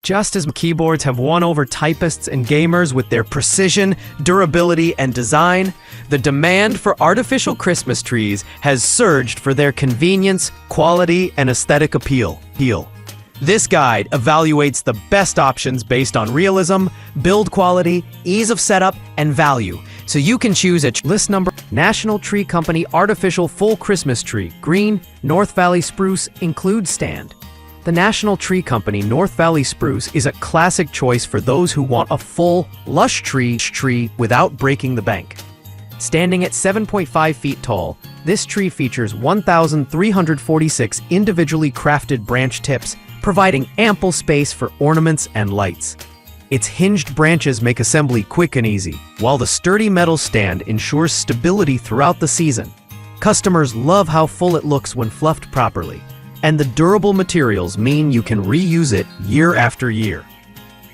Just as keyboards have won over typists and gamers with their precision, durability, and design, the demand for artificial Christmas trees has surged for their convenience, quality, and aesthetic appeal. This guide evaluates the best options based on realism, build quality, ease of setup, and value, so you can choose a list number. National Tree Company Artificial Full Christmas Tree, Green, North Valley Spruce, includes stand. The National Tree Company North Valley Spruce is a classic choice for those who want a full, lush tree without breaking the bank. Standing at 7.5 feet tall, this tree features 1,346 individually crafted branch tips, providing ample space for ornaments and lights. Its hinged branches make assembly quick and easy, while the sturdy metal stand ensures stability throughout the season. Customers love how full it looks when fluffed properly, and the durable materials mean you can reuse it year after year.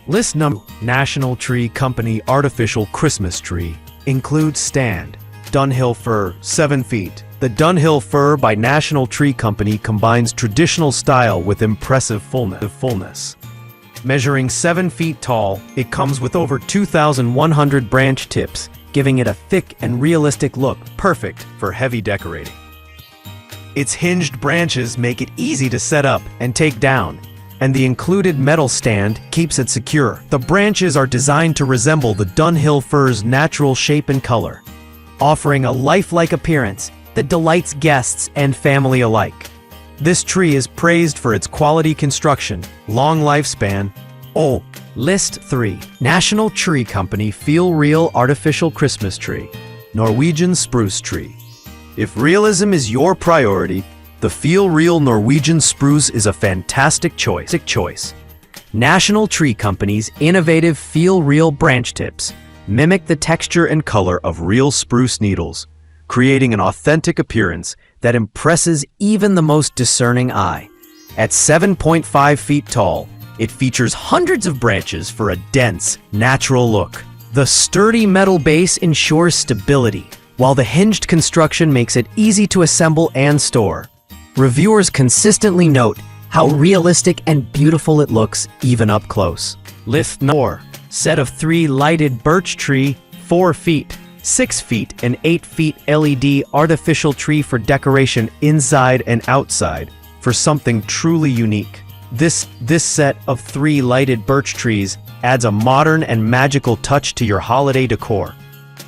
List number: National Tree Company Artificial Christmas Tree includes stand. Dunhill Fir, 7 feet. The Dunhill Fir by National Tree Company combines traditional style with impressive fullness. Measuring 7 feet tall, it comes with over 2,100 branch tips, giving it a thick and realistic look, perfect for heavy decorating. Its hinged branches make it easy to set up and take down, and the included metal stand keeps it secure. The branches are designed to resemble the Dunhill Fir's natural shape and color, offering a lifelike appearance that delights guests and family alike. This tree is praised for its quality construction, long lifespan. List 3. National Tree Company Feel Real Artificial Christmas Tree, Norwegian Spruce Tree. If realism is your priority, the Feel Real Norwegian Spruce is a fantastic choice. National Tree Company's innovative Feel Real branch tips mimic the texture and color of real spruce needles, creating an authentic appearance that impresses even the most discerning eye. At 7.5 feet tall, it features hundreds of branches for a dense, natural look. The sturdy metal base ensures stability, while the hinged construction makes it easy to assemble and store. Reviewers consistently note how realistic and beautiful it looks even up close. List 4. Set of 3 lighted birch tree, 4 feet, 6 feet, and 8 feet LED artificial tree for decoration inside and outside for something truly unique. This set of 3 lighted birch trees adds a modern and magical touch to your holiday decor.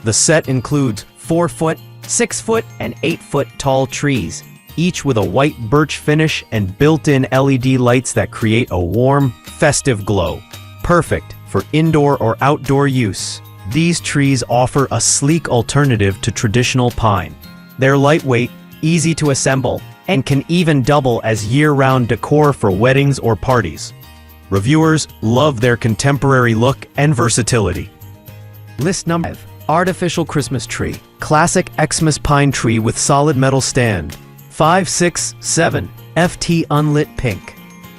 The set includes 4-foot, 6-foot, and 8-foot tall trees, each with a white birch finish and built-in LED lights that create a warm, festive glow, perfect for indoor or outdoor use. These trees offer a sleek alternative to traditional pine. They're lightweight, easy to assemble, and can even double as year-round decor for weddings or parties. Reviewers love their contemporary look and versatility. List number 5. Artificial Christmas Tree, Classic Xmus Pine Tree with Solid Metal Stand, 5, 6, 7, FT Unlit Pink.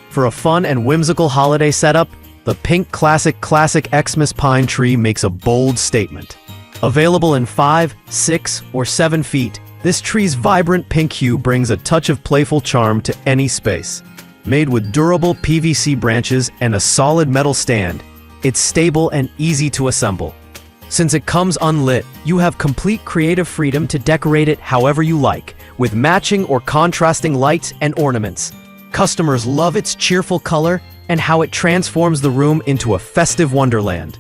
For a fun and whimsical holiday setup, the pink classic Xmus Pine Tree makes a bold statement. Available in 5, 6, or 7 feet, this tree's vibrant pink hue brings a touch of playful charm to any space. Made with durable PVC branches and a solid metal stand, it's stable and easy to assemble. Since it comes unlit, you have complete creative freedom to decorate it however you like, with matching or contrasting lights and ornaments. Customers love its cheerful color and how it transforms the room into a festive wonderland.